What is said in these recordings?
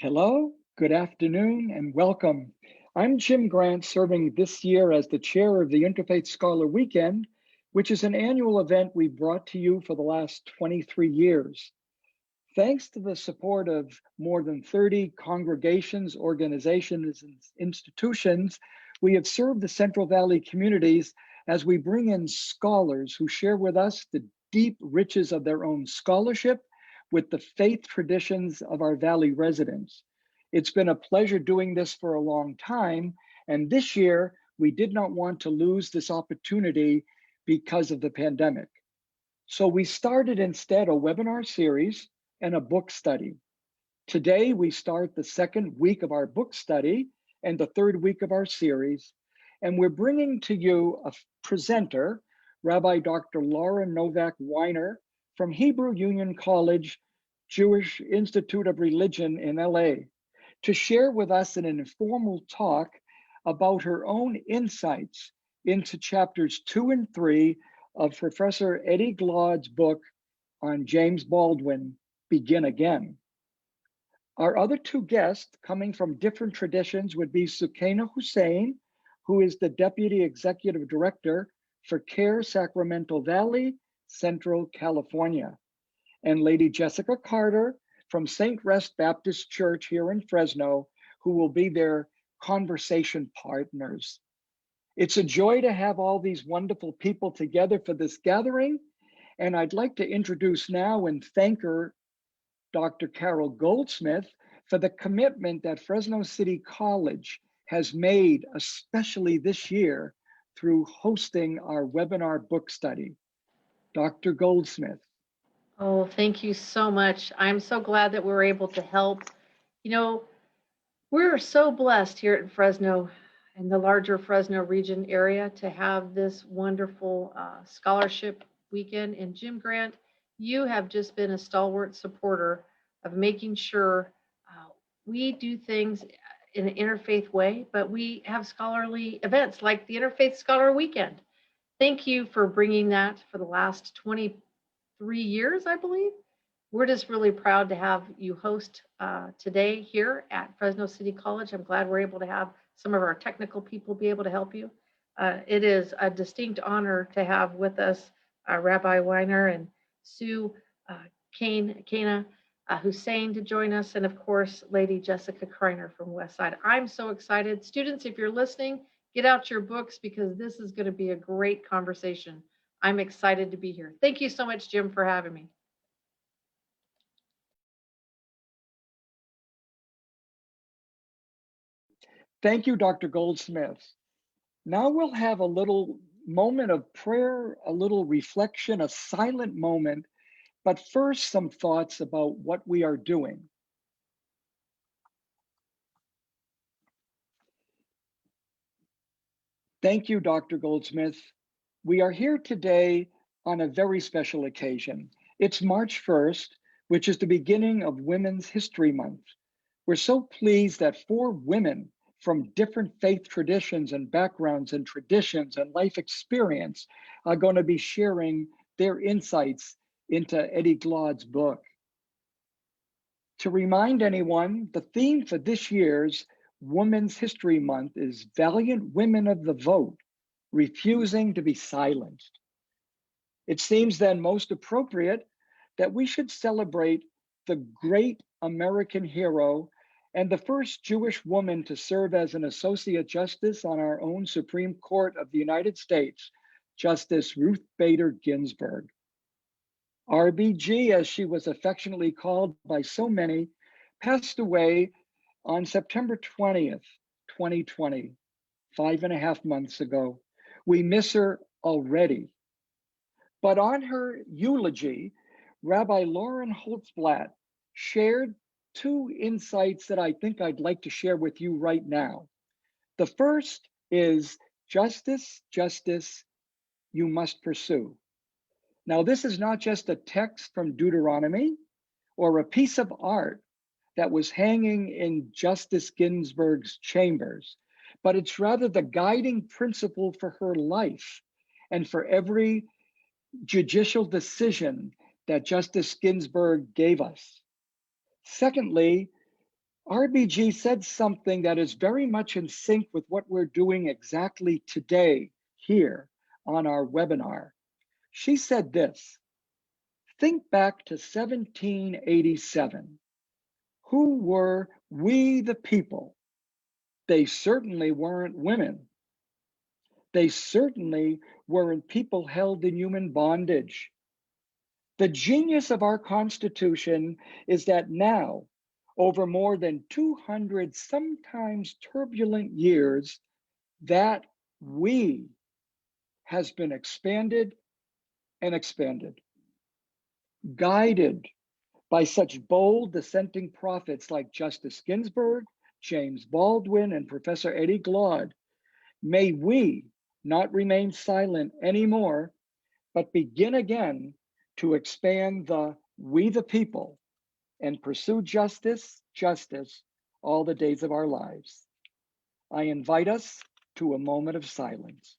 Hello, good afternoon, and welcome. I'm Jim Grant, serving this year as the chair of the Interfaith Scholar Weekend, which is an annual event we've brought to you for the last 23 years. Thanks to the support of more than 30 congregations, organizations, and institutions, we have served the Central Valley communities as we bring in scholars who share with us the deep riches of their own scholarship with the faith traditions of our Valley residents. It's been a pleasure doing this for a long time, and this year we did not want to lose this opportunity because of the pandemic. So we started instead a webinar series and a book study. Today we start the second week of our book study and the third week of our series, and we're bringing to you a presenter, Rabbi Dr. Laura Novak Weiner from Hebrew Union College, Jewish Institute of Religion in LA, to share with us an informal talk about her own insights into chapters 2 and 3 of Professor Eddie Glaude's book on James Baldwin, Begin Again. Our other two guests coming from different traditions would be Sukaina Hussain, who is the Deputy Executive Director for CARE Sacramento Valley, Central California, and Lady Jessica Carter from St. Rest Baptist Church here in Fresno, who will be their conversation partners. It's a joy to have all these wonderful people together for this gathering, and I'd like to introduce now and thank her, Dr. Carole Goldsmith, for the commitment that Fresno City College has made, especially this year, through hosting our webinar book study. Dr. Goldsmith. Oh, thank you so much. I'm so glad that we're able to help. You know, we're so blessed here in Fresno and the larger Fresno region area to have this wonderful scholarship weekend. And Jim Grant, you have just been a stalwart supporter of making sure we do things in an interfaith way, but we have scholarly events like the Interfaith Scholar Weekend. Thank you for bringing that for the last 23 years, I believe. We're just really proud to have you host today here at Fresno City College. I'm glad we're able to have some of our technical people be able to help you. It is a distinct honor to have with us Rabbi Weiner and Sue Sukaina Hussain to join us, and of course, Lady Jessica Criner from Westside. I'm so excited. Students, if you're listening, get out your books because this is going to be a great conversation. I'm excited to be here. Thank you so much, Jim, for having me. Thank you, Dr. Goldsmith. Now we'll have a little moment of prayer, a little reflection, a silent moment, but first some thoughts about what we are doing. Thank you, Dr. Goldsmith. We are here today on a very special occasion. It's March 1st, which is the beginning of Women's History Month. We're so pleased that 4 women from different faith traditions and backgrounds and traditions and life experience are going to be sharing their insights into Eddie Glaude's book. To remind anyone, the theme for this year's Women's History Month is Valiant Women of the Vote, Refusing to be Silenced. It seems then most appropriate that we should celebrate the great American hero and the first Jewish woman to serve as an Associate Justice on our own Supreme Court of the United States, Justice Ruth Bader Ginsburg. RBG, as she was affectionately called by so many, passed away on September 20th, 2020, 5.5 months ago. We miss her already. But on her eulogy, Rabbi Lauren Holtzblatt shared 2 insights that I think I'd like to share with you right now. The first is justice, justice, you must pursue. Now, this is not just a text from Deuteronomy or a piece of art that was hanging in Justice Ginsburg's chambers, but it's rather the guiding principle for her life and for every judicial decision that Justice Ginsburg gave us. Secondly, RBG said something that is very much in sync with what we're doing exactly today here on our webinar. She said this: think back to 1787. Who were we the people? They certainly weren't women. They certainly weren't people held in human bondage. The genius of our Constitution is that now, over more than 200 sometimes turbulent years, that we has been expanded and expanded, guided by such bold dissenting prophets like Justice Ginsburg, James Baldwin, and Professor Eddie Glaude. May we not remain silent anymore, but begin again to expand the we the people and pursue justice, justice all the days of our lives. I invite us to a moment of silence.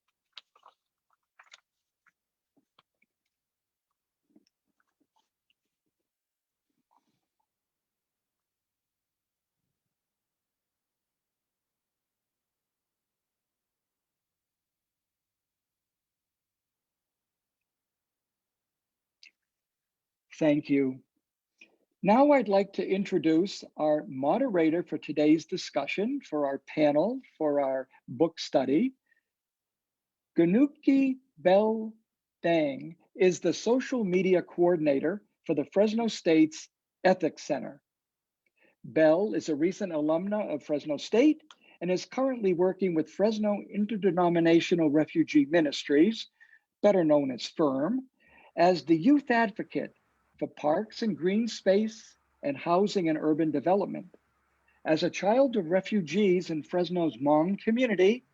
Thank you. Now I'd like to introduce our moderator for today's discussion, for our panel, for our book study. Ganuki Belle Vang is the social media coordinator for the Fresno State's Ethics Center. Belle is a recent alumna of Fresno State and is currently working with Fresno Interdenominational Refugee Ministries, better known as FIRM, as the youth advocate for parks and green space and housing and urban development. As a child of refugees in Fresno's Hmong community,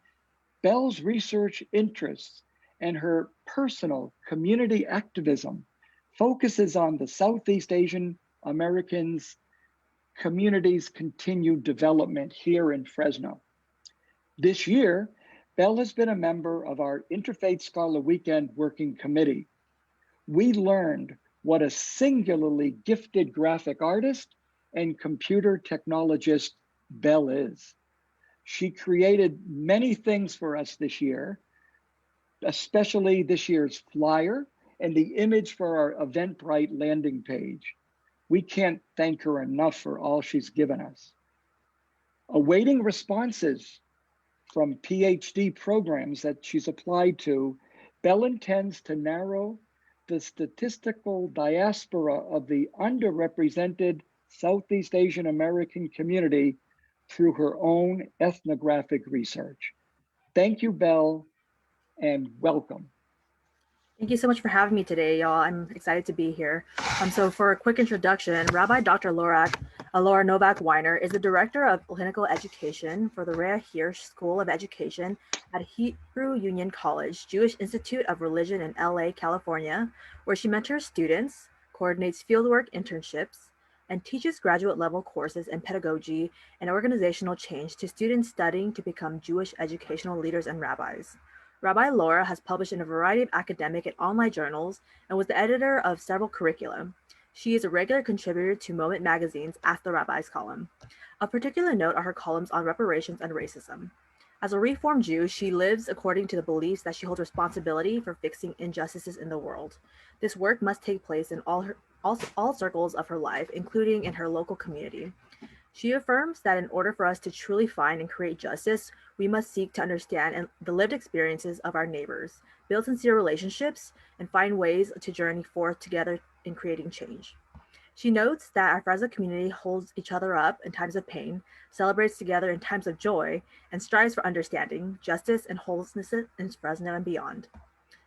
Belle's research interests and her personal community activism focuses on the Southeast Asian Americans community's continued development here in Fresno. This year, Belle has been a member of our Interfaith Scholar Weekend Working Committee. We learned what a singularly gifted graphic artist and computer technologist Belle is. She created many things for us this year, especially this year's flyer and the image for our Eventbrite landing page. We can't thank her enough for all she's given us. Awaiting responses from PhD programs that she's applied to, Belle intends to narrow the statistical diaspora of the underrepresented Southeast Asian American community through her own ethnographic research. Thank you, Belle, and welcome. Thank you so much for having me today, y'all. I'm excited to be here. So for a quick introduction, Rabbi Dr. Laura Novak Weiner is the Director of Clinical Education for the Rhea Hirsch School of Education at Hebrew Union College, Jewish Institute of Religion in LA, California, where she mentors students, coordinates fieldwork internships, and teaches graduate level courses in pedagogy and organizational change to students studying to become Jewish educational leaders and rabbis. Rabbi Laura has published in a variety of academic and online journals and was the editor of several curricula. She is a regular contributor to Moment Magazine's Ask the Rabbis column. Of particular note are her columns on reparations and racism. As a Reformed Jew, she lives according to the beliefs that she holds responsibility for fixing injustices in the world. This work must take place in all circles of her life, including in her local community. She affirms that in order for us to truly find and create justice, we must seek to understand the lived experiences of our neighbors, build sincere relationships, and find ways to journey forth together in creating change. She notes that our Fresno community holds each other up in times of pain, celebrates together in times of joy, and strives for understanding, justice, and wholeness in Fresno and beyond.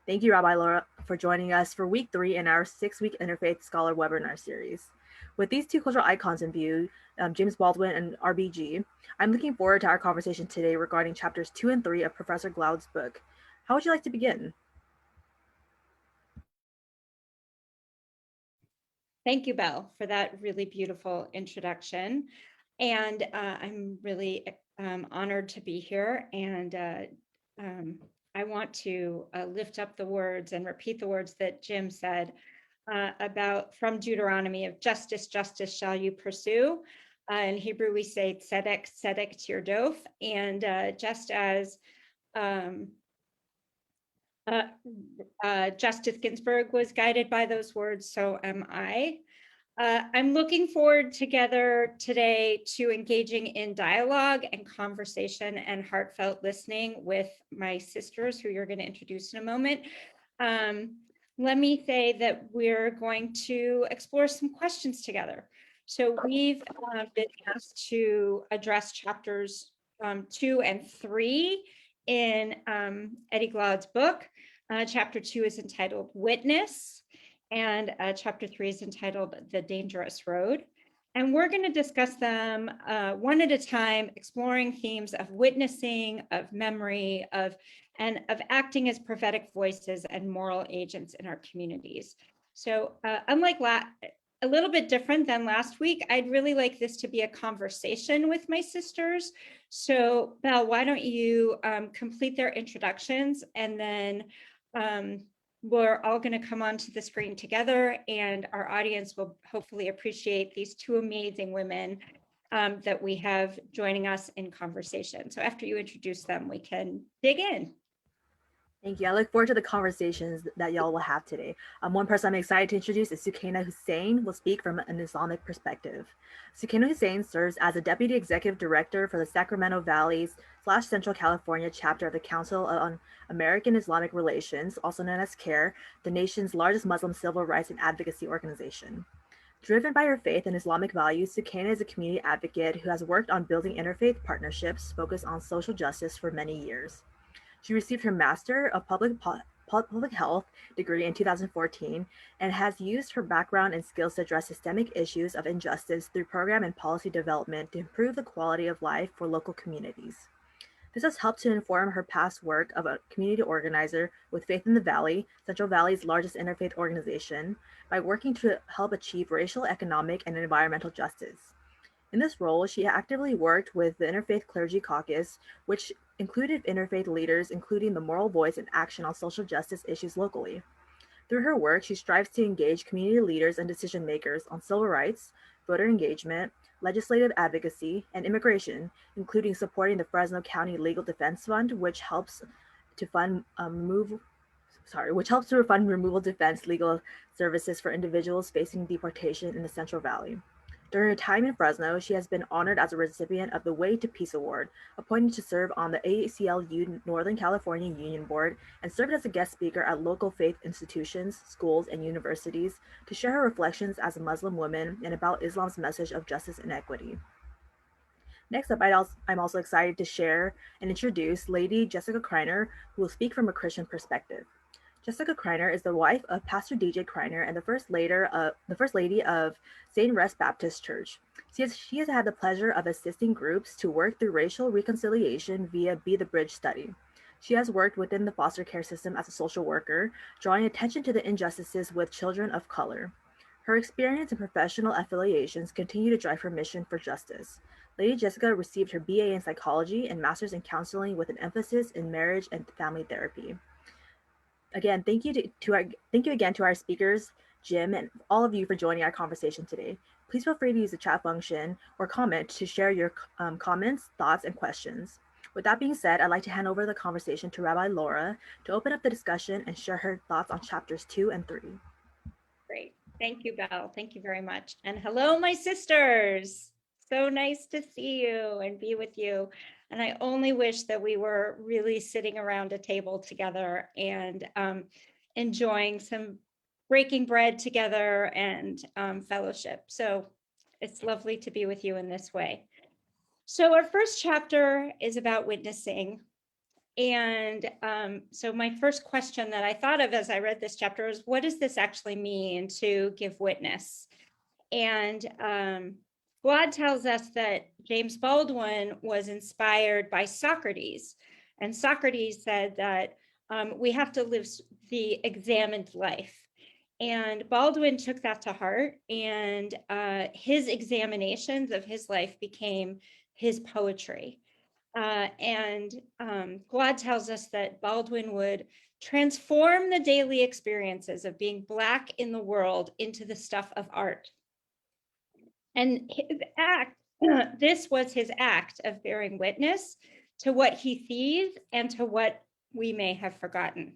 Thank you, Rabbi Laura, for joining us for week 3 in our 6-week Interfaith Scholar webinar series. With these two cultural icons in view, James Baldwin and RBG, I'm looking forward to our conversation today regarding chapters 2 and 3 of Professor Glaude's book. How would you like to begin? Thank you, Belle, for that really beautiful introduction. And I'm really honored to be here. And I want to lift up the words and repeat the words that Jim said about from Deuteronomy of justice, justice shall you pursue. In Hebrew, we say tzedek, tzedek tirdof. And just as Justice Ginsburg was guided by those words, so am I. I'm looking forward together today to engaging in dialogue and conversation and heartfelt listening with my sisters, who you're going to introduce in a moment. Let me say that we're going to explore some questions together. So we've been asked to address chapters 2 and 3 in Eddie Glaude's book. Chapter 2 is entitled Witness, and chapter 3 is entitled The Dangerous Road. And we're going to discuss them one at a time, exploring themes of witnessing, of memory, of acting as prophetic voices and moral agents in our communities. So unlike a little bit different than last week, I'd really like this to be a conversation with my sisters. So Belle, why don't you complete their introductions, and then we're all going to come onto the screen together, and our audience will hopefully appreciate these two amazing women that we have joining us in conversation. So after you introduce them, we can dig in. Thank you. I look forward to the conversations that y'all will have today. One person I'm excited to introduce is Sukaina Hussain, will speak from an Islamic perspective. Sukaina Hussain serves as a Deputy Executive Director for the Sacramento Valley/Central California chapter of the Council on American Islamic Relations, also known as CARE, the nation's largest Muslim civil rights and advocacy organization. Driven by her faith and Islamic values, Sukaina is a community advocate who has worked on building interfaith partnerships focused on social justice for many years. She received her Master of Public Health degree in 2014 and has used her background and skills to address systemic issues of injustice through program and policy development to improve the quality of life for local communities. This has helped to inform her past work of a community organizer with Faith in the Valley, Central Valley's largest interfaith organization, by working to help achieve racial, economic, and environmental justice. In this role, she actively worked with the Interfaith Clergy Caucus, which included interfaith leaders, including the moral voice and action on social justice issues locally. Through her work, she strives to engage community leaders and decision makers on civil rights, voter engagement, legislative advocacy, and immigration, including supporting the Fresno County Legal Defense Fund, which helps to fund removal defense legal services for individuals facing deportation in the Central Valley. During her time in Fresno, she has been honored as a recipient of the Way to Peace Award, appointed to serve on the ACLU Northern California Union Board, and served as a guest speaker at local faith institutions, schools, and universities to share her reflections as a Muslim woman and about Islam's message of justice and equity. Next up, I'm also excited to share and introduce Lady Jessica Criner, who will speak from a Christian perspective. Jessica Criner is the wife of Pastor DJ Criner and the first lady of St. Rest Baptist Church. She has had the pleasure of assisting groups to work through racial reconciliation via Be the Bridge study. She has worked within the foster care system as a social worker, drawing attention to the injustices with children of color. Her experience and professional affiliations continue to drive her mission for justice. Lady Jessica received her BA in psychology and master's in counseling with an emphasis in marriage and family therapy. Again, thank you again to our speakers, Jim, and all of you for joining our conversation today. Please feel free to use the chat function or comment to share your comments, thoughts, and questions. With that being said, I'd like to hand over the conversation to Rabbi Laura to open up the discussion and share her thoughts on chapters 2 and 3. Great. Thank you, Belle. Thank you very much. And hello, my sisters. So nice to see you and be with you. And I only wish that we were really sitting around a table together and enjoying some breaking bread together and fellowship. So it's lovely to be with you in this way. So our first chapter is about witnessing. And so my first question that I thought of as I read this chapter is, what does this actually mean to give witness? And God tells us that James Baldwin was inspired by Socrates. And Socrates said that we have to live the examined life. And Baldwin took that to heart, and his examinations of his life became his poetry. And God tells us that Baldwin would transform the daily experiences of being Black in the world into the stuff of art. And his act this was his act of bearing witness to what he sees and to what we may have forgotten.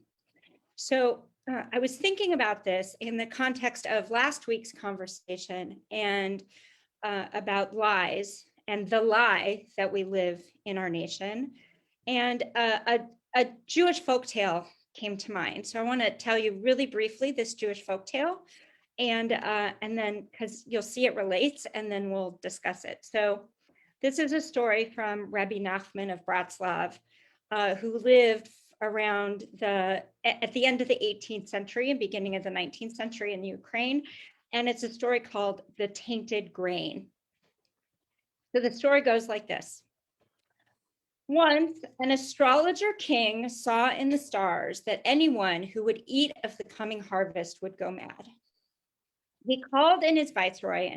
So I was thinking about this in the context of last week's conversation and about lies and the lie that we live in our nation. And a Jewish folktale came to mind. So I want to tell you really briefly this Jewish folktale, and then because you'll see it relates, and then we'll discuss it. So this is a story from Rabbi Nachman of Bratslav, who lived around at the end of the 18th century and beginning of the 19th century in Ukraine. And it's a story called The Tainted Grain. So the story goes like this. Once, an astrologer king saw in the stars that anyone who would eat of the coming harvest would go mad. He called in his viceroy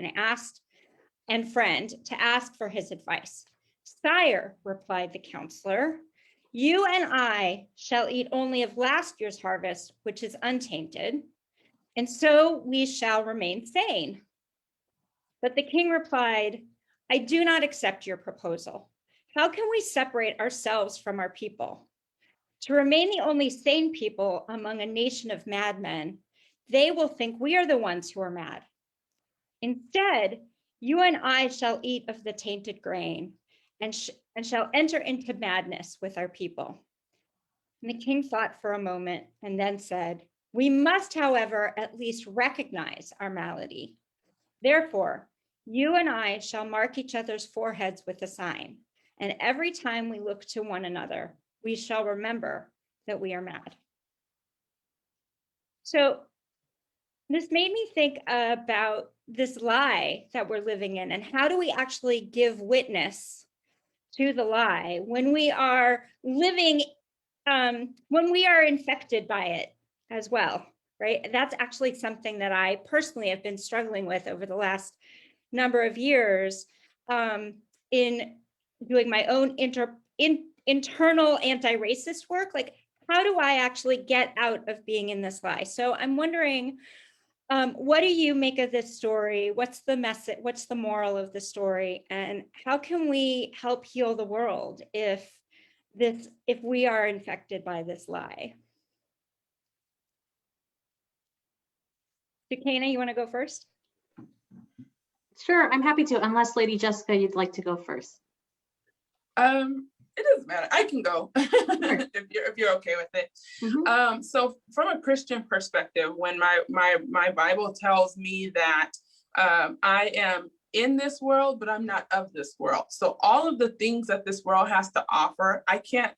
and friend to ask for his advice. Sire, replied the counselor, you and I shall eat only of last year's harvest, which is untainted, and so we shall remain sane. But the king replied, I do not accept your proposal. How can we separate ourselves from our people? To remain the only sane people among a nation of madmen, they will think we are the ones who are mad. Instead, you and I shall eat of the tainted grain and shall enter into madness with our people. And the king thought for a moment and then said, we must, however, at least recognize our malady. Therefore, you and I shall mark each other's foreheads with a sign. And every time we look to one another, we shall remember that we are mad. So this made me think about this lie that we're living in, and how do we actually give witness to the lie when we are living, when we are infected by it as well, right? That's actually something that I personally have been struggling with over the last number of years in doing my own internal anti-racist work. Like, how do I actually get out of being in this lie? So I'm wondering, what do you make of this story? What's the message? What's the moral of the story? And how can we help heal the world if we are infected by this lie? Sukaina, you want to go first? Sure, I'm happy to, unless Lady Jessica, you'd like to go first. It doesn't matter. I can go if you're okay with it. Mm-hmm. So from a Christian perspective, when my Bible tells me that I am in this world, but I'm not of this world. So all of the things that this world has to offer, I can't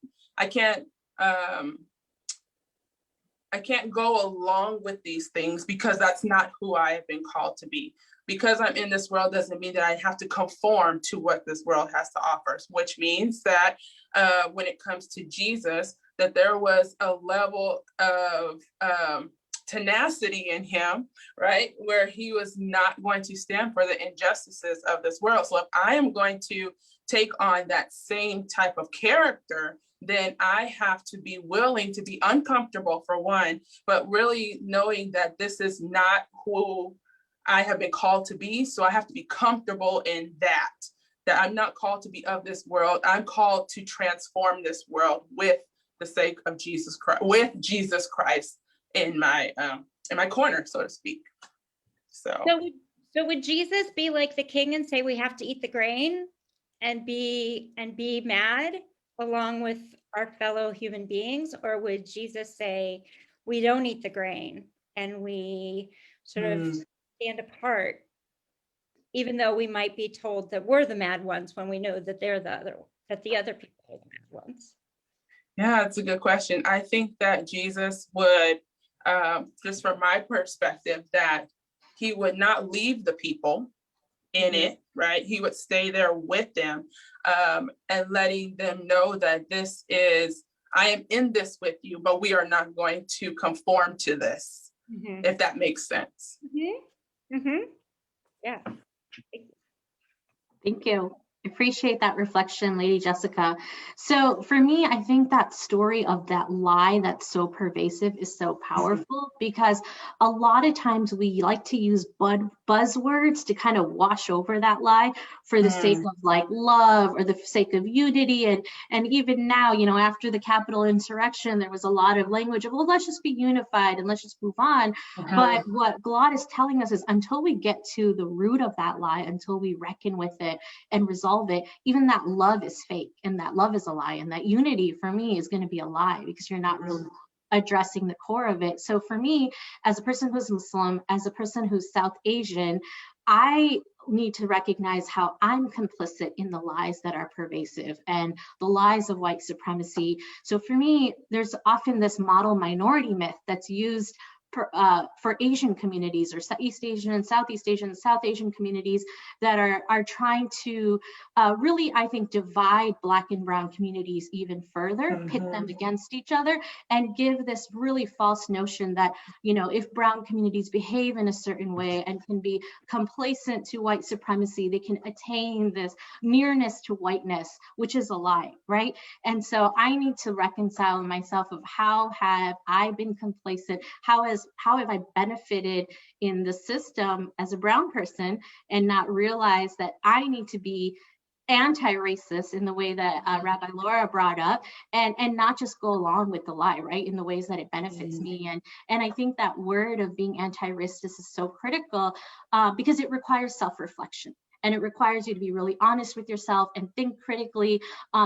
go along with these things because that's not who I have been called to be. Because I'm in this world doesn't mean that I have to conform to what this world has to offer, which means that when it comes to Jesus, that there was a level of tenacity in him, right? Where he was not going to stand for the injustices of this world. So if I am going to take on that same type of character, then I have to be willing to be uncomfortable for one, but really knowing that this is not who I have been called to be. So I have to be comfortable in that I'm not called to be of this world. I'm called to transform this world with the sake of Jesus Christ, with Jesus Christ in my corner, so to speak. So would Jesus be like the king and say we have to eat the grain and be mad along with our fellow human beings? Or would Jesus say we don't eat the grain and we sort of stand apart, even though we might be told that we're the mad ones when we know that the other people are the mad ones? Yeah, it's a good question. I think that Jesus would, just from my perspective, that he would not leave the people in it, right? He would stay there with them and letting them know that I am in this with you, but we are not going to conform to this, if that makes sense. Yeah. Thank you. Appreciate that reflection, Lady Jessica. So for me, I think that story of that lie that's so pervasive is so powerful, because a lot of times we like to use buzzwords to kind of wash over that lie for the sake of like love or the sake of unity. And even now, you know, after the Capitol insurrection, there was a lot of language of, well, let's just be unified and let's just move on. But what God is telling us is, until we get to the root of that lie, until we reckon with it and resolve it, even that love is fake, and that love is a lie, and that unity for me is going to be a lie, because you're not really addressing the core of it. So for me, as a person who's Muslim, as a person who's South Asian, I need to recognize how I'm complicit in the lies that are pervasive and the lies of white supremacy. So for me, there's often this model minority myth that's used for Asian communities, or East Asian and Southeast Asian, South Asian communities that are trying to really, I think, divide Black and Brown communities even further, pit them against each other, and give this really false notion that, you know, if Brown communities behave in a certain way and can be complacent to white supremacy, they can attain this nearness to whiteness, which is a lie, right? And so I need to reconcile myself of, how have I been complacent? How have I benefited in the system as a brown person, and not realize that I need to be anti-racist in the way that Rabbi Laura brought up, and not just go along with the lie, right, in the ways that it benefits me. And I think that word of being anti-racist is so critical, because it requires self-reflection. And it requires you to be really honest with yourself and think critically.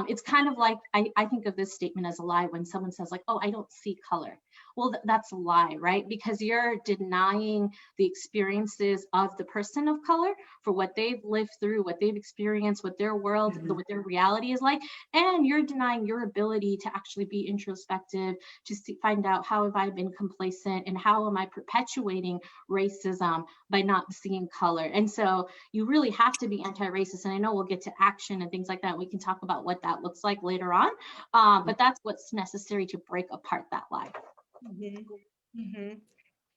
It's kind of like, I think of this statement as a lie when someone says like, oh, I don't see color. Well, that's a lie, right? Because you're denying the experiences of the person of color for what they've lived through, what they've experienced, what their world, what their reality is like. And you're denying your ability to actually be introspective, to find out, how have I been complacent, and how am I perpetuating racism by not seeing color? And so you really have to be anti-racist. And I know we'll get to action and things like that. We can talk about what that looks like later on. But that's what's necessary to break apart that lie.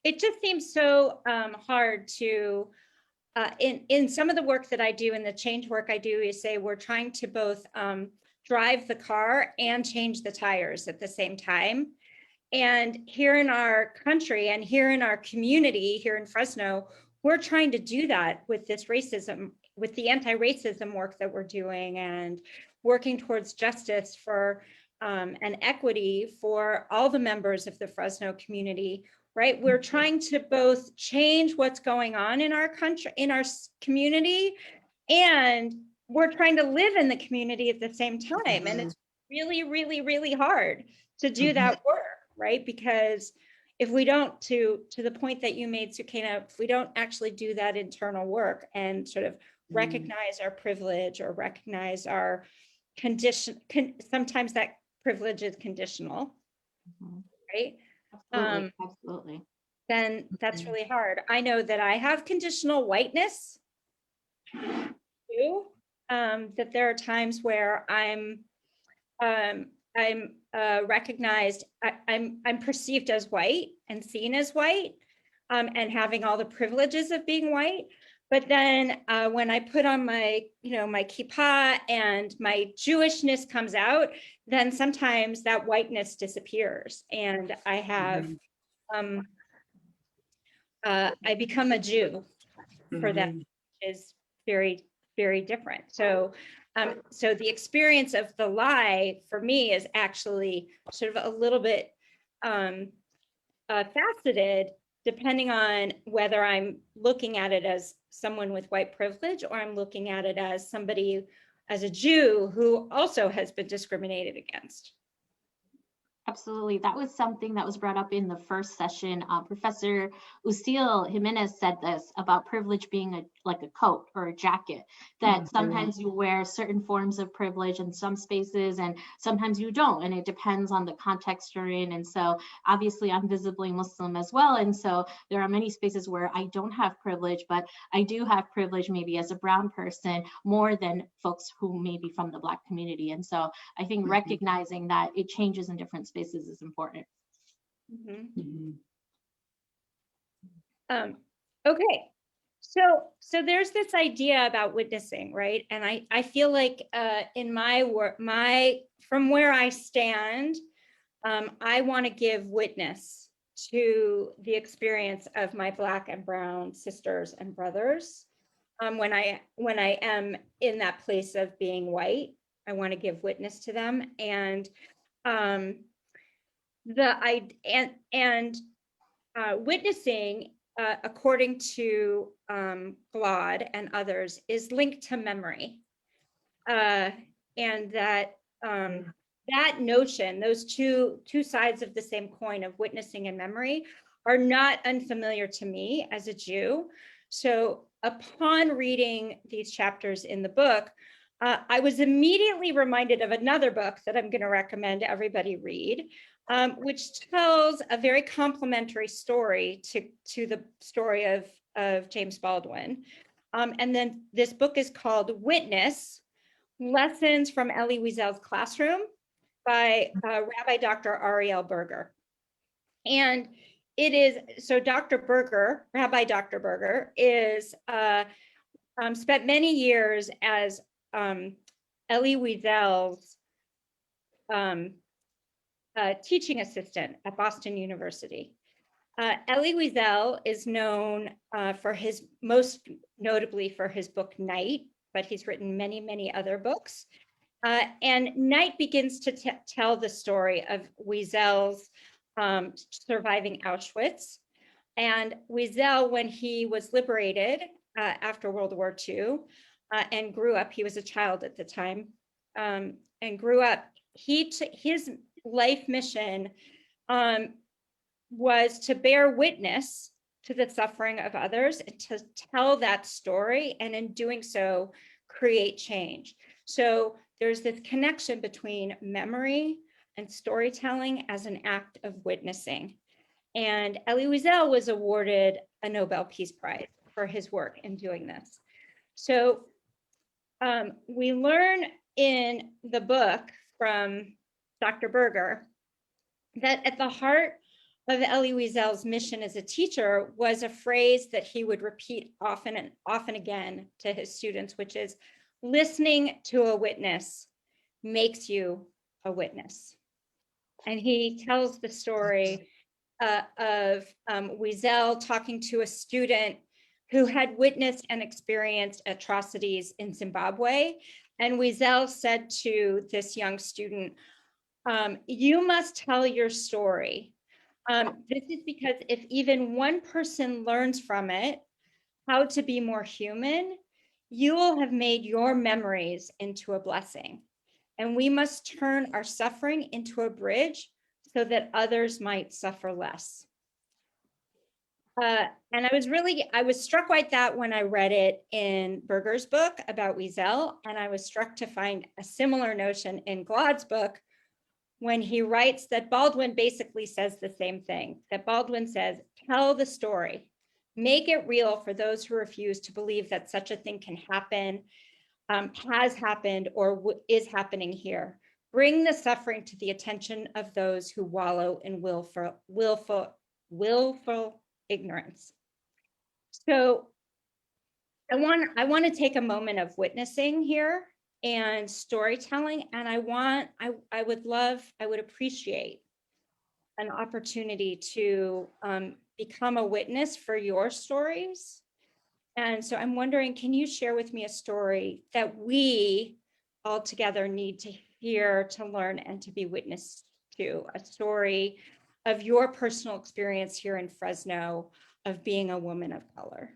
It just seems so hard to, in some of the work that I do, and the change work I do, is say we're trying to both drive the car and change the tires at the same time. And here in our country and here in our community, here in Fresno, we're trying to do that with this racism, with the anti-racism work that we're doing, and working towards justice for and equity for all the members of the Fresno community, right? We're trying to both change what's going on in our country, in our community, and we're trying to live in the community at the same time. And it's really, really, really hard to do that work, right? Because if we don't, to the point that you made, Sukaina, if we don't actually do that internal work and sort of recognize our privilege, or recognize our condition, sometimes that privilege is conditional, right? Absolutely. Then that's really hard. I know that I have conditional whiteness too, that there are times where I'm recognized, I'm perceived as white and seen as white, and having all the privileges of being white. But then when I put on my, my kippah and my Jewishness comes out, then sometimes that whiteness disappears, and I have, I become a Jew for them, which is very, very different. So, so the experience of the lie for me is actually sort of a little bit faceted, depending on whether I'm looking at it as someone with white privilege, or I'm looking at it as somebody, as a Jew who also has been discriminated against. Absolutely. That was something that was brought up in the first session. Professor Uciel Jimenez said this about privilege being like a coat or a jacket, that sometimes you wear certain forms of privilege in some spaces and sometimes you don't, and it depends on the context you're in. And so obviously I'm visibly Muslim as well, and so there are many spaces where I don't have privilege, but I do have privilege maybe as a brown person more than folks who may be from the Black community. And so I think recognizing that it changes in different spaces is important. Okay, So there's this idea about witnessing, right? And I feel like in my work, from where I stand, I want to give witness to the experience of my Black and Brown sisters and brothers. When I am in that place of being white, I want to give witness to them. And witnessing, according to Claude and others, is linked to memory, and that that notion, those two sides of the same coin of witnessing and memory, are not unfamiliar to me as a Jew. So upon reading these chapters in the book, I was immediately reminded of another book that I'm going to recommend everybody read, which tells a very complementary story to the story of James Baldwin. And then this book is called Witness: Lessons from Elie Wiesel's Classroom by Rabbi Dr. Ariel Berger. And it is, so Dr. Berger, Rabbi Dr. Berger, is spent many years as Elie Wiesel's teaching assistant at Boston University. Elie Wiesel is known for his, most notably for his book Night, but he's written many, many other books. And Night begins to tell the story of Wiesel's surviving Auschwitz. And Wiesel, when he was liberated after World War II and grew up, he was a child at the time, and grew up, his life mission was to bear witness to the suffering of others and to tell that story, and in doing so, create change. So there's this connection between memory and storytelling as an act of witnessing. And Elie Wiesel was awarded a Nobel Peace Prize for his work in doing this. So we learn in the book from Dr. Berger that at the heart of Elie Wiesel's mission as a teacher was a phrase that he would repeat often and often again to his students, which is, listening to a witness makes you a witness. And he tells the story of Wiesel talking to a student who had witnessed and experienced atrocities in Zimbabwe. And Wiesel said to this young student, you must tell your story. This is because if even one person learns from it how to be more human, you will have made your memories into a blessing. And we must turn our suffering into a bridge so that others might suffer less. And I was struck by that when I read it in Berger's book about Wiesel, and I was struck to find a similar notion in Claude's book when he writes that Baldwin basically says the same thing, that Baldwin says, tell the story, make it real for those who refuse to believe that such a thing can happen, has happened, or is happening here. Bring the suffering to the attention of those who wallow in willful ignorance. So I want to take a moment of witnessing here and storytelling, and I would appreciate an opportunity to become a witness for your stories. And so I'm wondering, can you share with me a story that we all together need to hear, to learn, and to be witness to? A story of your personal experience here in Fresno of being a woman of color.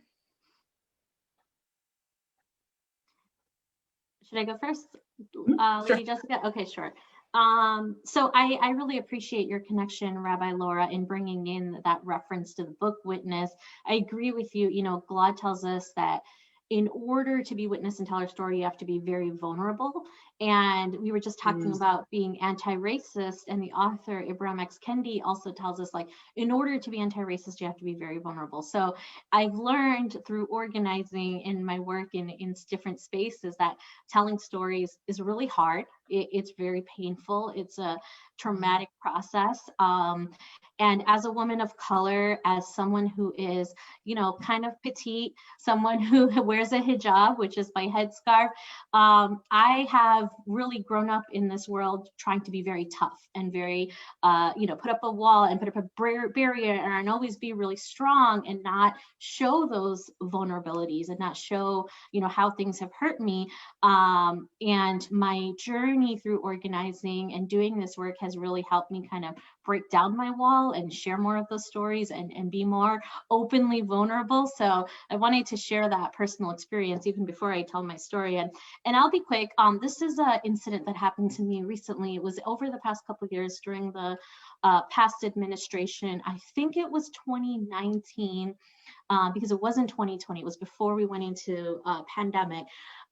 Should I go first? Sure. Lady Jessica? Okay, sure. So I really appreciate your connection, Rabbi Laura, in bringing in that reference to the book Witness. I agree with you. You know, God tells us that in order to be witness and tell our story, you have to be very vulnerable. And we were just talking about being anti-racist, and the author Ibram X. Kendi also tells us, like, in order to be anti-racist, you have to be very vulnerable. So I've learned through organizing in my work in different spaces that telling stories is really hard. It's very painful. It's a traumatic process. And as a woman of color, as someone who is, you know, kind of petite, someone who wears a hijab, which is my headscarf, I have really grown up in this world trying to be very tough and very, you know, put up a wall and put up a barrier and always be really strong and not show those vulnerabilities and not show, you know, how things have hurt me. And my journey through organizing and doing this work has really helped me kind of break down my wall and share more of those stories and be more openly vulnerable. So I wanted to share that personal experience even before I tell my story. And I'll be quick. This is an incident that happened to me recently. It was over the past couple of years during the past administration. I think it was 2019, because it wasn't 2020. It was before we went into pandemic.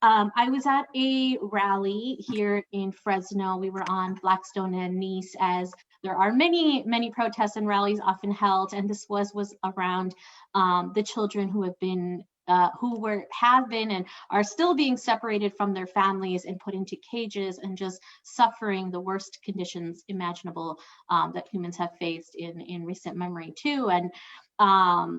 I was at a rally here in Fresno. We were on Blackstone and Nice, as there are many, many protests and rallies often held. And this was around the children who have been have been and are still being separated from their families and put into cages and just suffering the worst conditions imaginable that humans have faced in recent memory too. And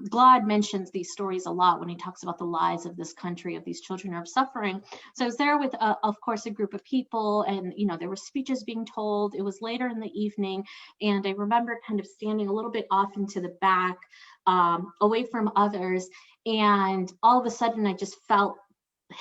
Glaude mentions these stories a lot when he talks about the lives of this country, of these children who are suffering. So I was there with, of course, a group of people, and, you know, there were speeches being told. It was later in the evening, and I remember kind of standing a little bit off into the back, away from others. And all of a sudden I just felt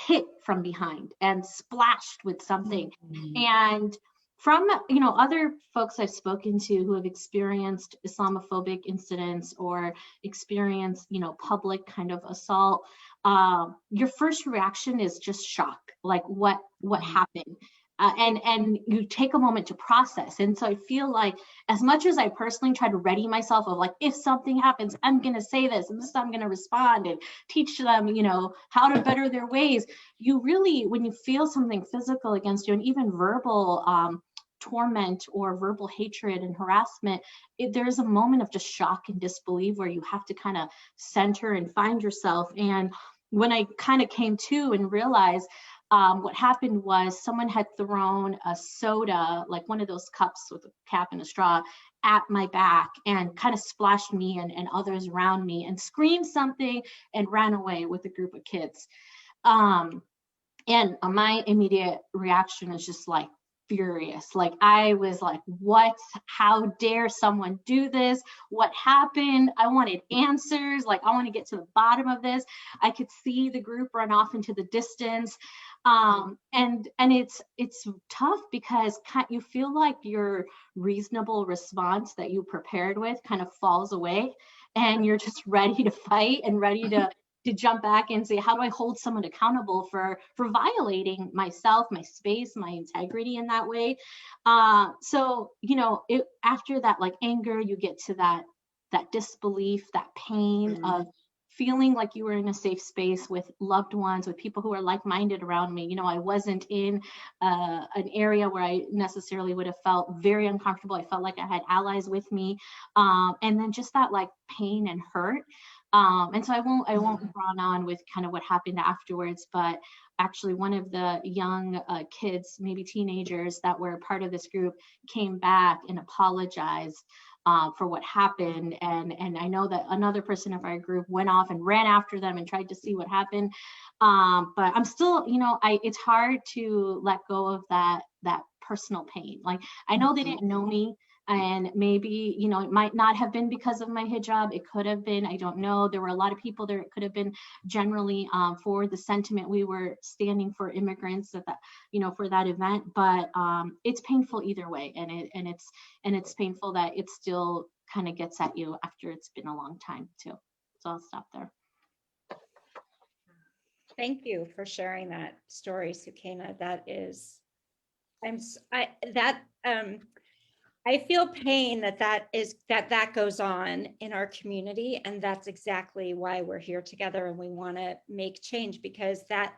hit from behind and splashed with something. And from, you know, other folks I've spoken to who have experienced Islamophobic incidents or experienced, you know, public kind of assault, your first reaction is just shock, like what happened? And you take a moment to process. And so I feel like, as much as I personally try to ready myself of, like, if something happens, I'm going to say this and this is how I'm going to respond and teach them, you know, how to better their ways. You really, when you feel something physical against you and even verbal torment or verbal hatred and harassment, there's a moment of just shock and disbelief where you have to kind of center and find yourself. And when I kind of came to and realized, what happened was someone had thrown a soda, like one of those cups with a cap and a straw, at my back and kind of splashed me and others around me and screamed something and ran away with a group of kids. And my immediate reaction is just like furious. Like, I was like, what? How dare someone do this? What happened? I wanted answers. Like, I want to get to the bottom of this. I could see the group run off into the distance. And it's tough because you feel like your reasonable response that you prepared with kind of falls away, and you're just ready to fight and ready to jump back and say, how do I hold someone accountable for violating myself, my space, my integrity in that way? So, you know, after that, like, anger, you get to that disbelief, that pain of feeling like you were in a safe space with loved ones, with people who are like-minded around me. You know, I wasn't in an area where I necessarily would have felt very uncomfortable. I felt like I had allies with me. And then just that, like, pain and hurt. And so I won't run on with kind of what happened afterwards, but actually one of the young kids, maybe teenagers that were part of this group, came back and apologized for what happened. And I know that another person of our group went off and ran after them and tried to see what happened. But I'm still, you know, it's hard to let go of that personal pain. Like, I know they didn't know me, and maybe, you know, it might not have been because of my hijab. It could have been, I don't know. There were a lot of people there. It could have been generally for the sentiment we were standing for immigrants at that, you know, for that event. But it's painful either way, and it's painful that it still kind of gets at you after it's been a long time too. So I'll stop there. Thank you for sharing that story, Sukaina. That is, I feel pain that goes on in our community, and that's exactly why we're here together and we want to make change, because that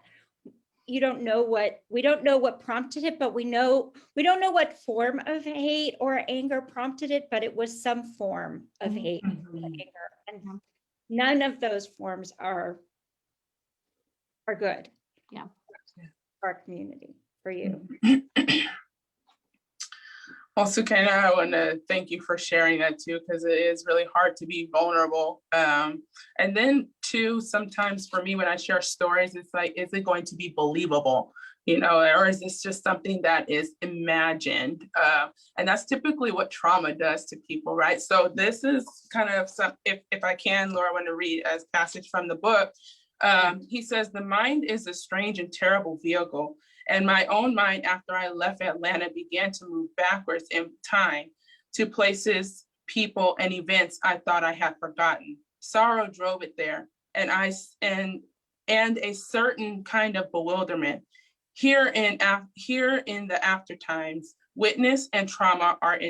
we don't know what prompted it, but we don't know what form of hate or anger prompted it, but it was some form of hate or anger. And none of those forms are good. Yeah. For our community, for you. Well, Sukaina, I want to thank you for sharing that too, because it is really hard to be vulnerable. And then too, sometimes for me, when I share stories, it's like, is it going to be believable? You know, or is this just something that is imagined? And that's typically what trauma does to people, right? So this is kind of some, if I can, Laura, I want to read a passage from the book. He says, the mind is a strange and terrible vehicle. And my own mind, after I left Atlanta, began to move backwards in time to places, people, and events I thought I had forgotten. Sorrow drove it there, and a certain kind of bewilderment. Here in the after times, witness and trauma are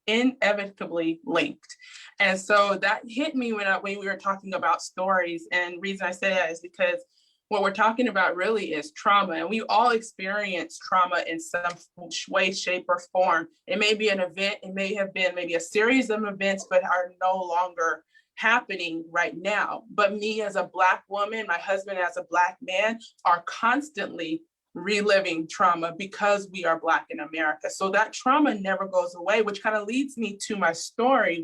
inevitably linked. And so that hit me when we were talking about stories. And the reason I say that is because what we're talking about really is trauma, and we all experience trauma in some way, shape, or form. It may be an event, it may have been maybe a series of events, but are no longer happening right now. But me as a Black woman, my husband as a Black man, are constantly reliving trauma because we are Black in America. So that trauma never goes away, which kind of leads me to my story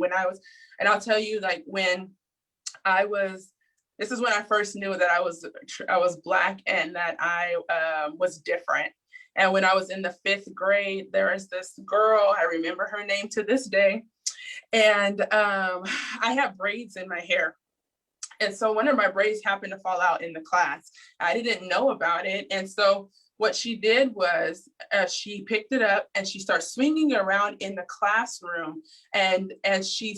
and I'll tell you, like, this is when I first knew that I was Black and that I was different. And when I was in the 5th grade, there was this girl, I remember her name to this day. And I had braids in my hair. And so one of my braids happened to fall out in the class. I didn't know about it. And so what she did was she picked it up and she started swinging it around in the classroom. And as she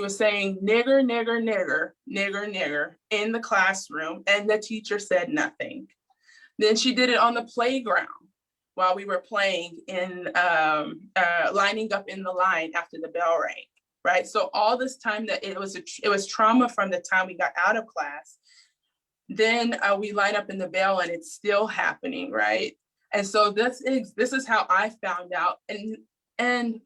was saying, nigger, nigger, nigger, nigger, nigger in the classroom. And the teacher said nothing. Then she did it on the playground while we were playing in lining up in the line after the bell rang, right? So all this time that it was trauma from the time we got out of class. Then we line up in the bell and it's still happening, right? And so this is how I found out. And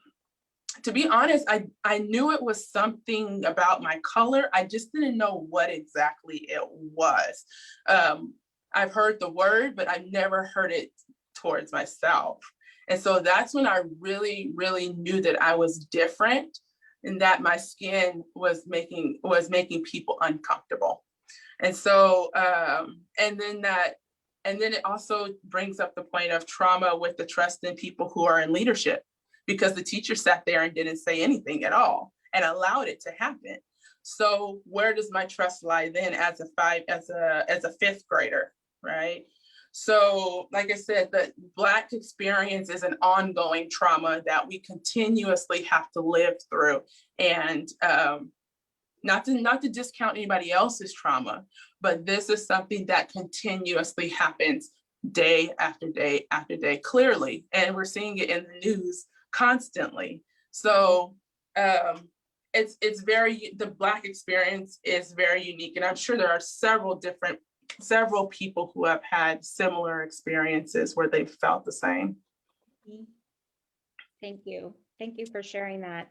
to be honest, I knew it was something about my color. I just didn't know what exactly it was. I've heard the word, but I've never heard it towards myself. And so that's when I really, really knew that I was different and that my skin was making people uncomfortable. And so, and then it also brings up the point of trauma with the trust in people who are in leadership, because the teacher sat there and didn't say anything at all and allowed it to happen. So where does my trust lie then as a 5th grader, right? So like I said, the Black experience is an ongoing trauma that we continuously have to live through. And not to discount anybody else's trauma, but this is something that continuously happens day after day after day, clearly. And we're seeing it in the news constantly. So the Black experience is very unique. And I'm sure there are several people who have had similar experiences where they felt the same. Thank you. Thank you for sharing that.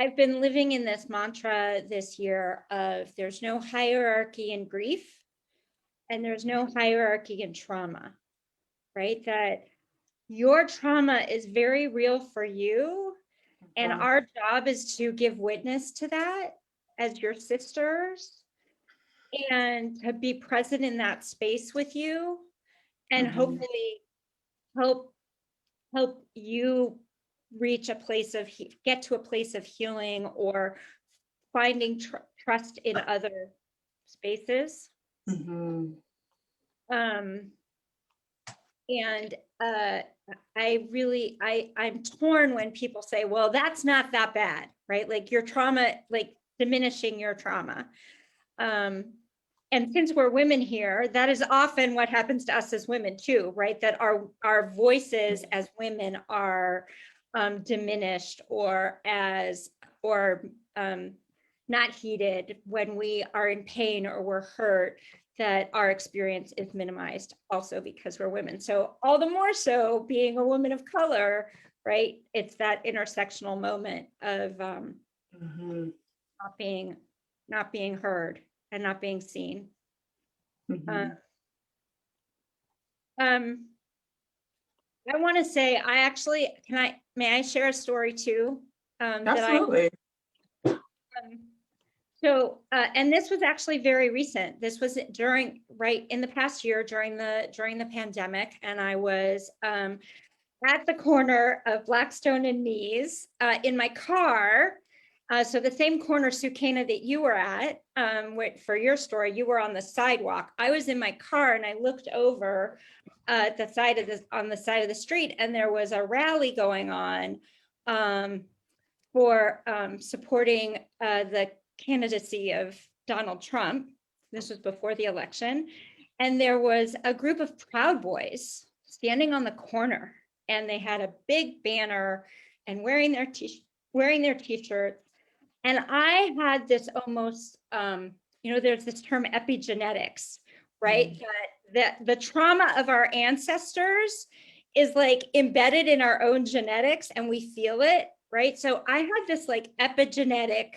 I've been living in this mantra this year of there's no hierarchy in grief and there's no hierarchy in trauma, right? That your trauma is very real for you. And our job is to give witness to that as your sisters and to be present in that space with you and hopefully help you get to a place of healing or finding trust in other spaces. And I'm torn when people say, well, that's not that bad, right? Like your trauma, like diminishing your trauma. And since we're women here, that is often what happens to us as women too, right? That our voices as women are diminished or not not heeded, when we are in pain or we're hurt, that our experience is minimized also because we're women. So all the more so being a woman of color, right? It's that intersectional moment of not being heard and not being seen. I want to say, may I share a story too? Absolutely. And this was actually very recent. This was right in the past year during the pandemic. And I was at the corner of Blackstone and Nees in my car. So the same corner, Sukaina, that you were at, for your story, you were on the sidewalk. I was in my car and I looked over on the side of the street, and there was a rally going on for supporting the candidacy of Donald Trump. This was before the election. And there was a group of Proud Boys standing on the corner, and they had a big banner and wearing their t-shirts. And I had this almost, there's this term epigenetics, right? That the trauma of our ancestors is like embedded in our own genetics, and we feel it, right? So I had this like epigenetic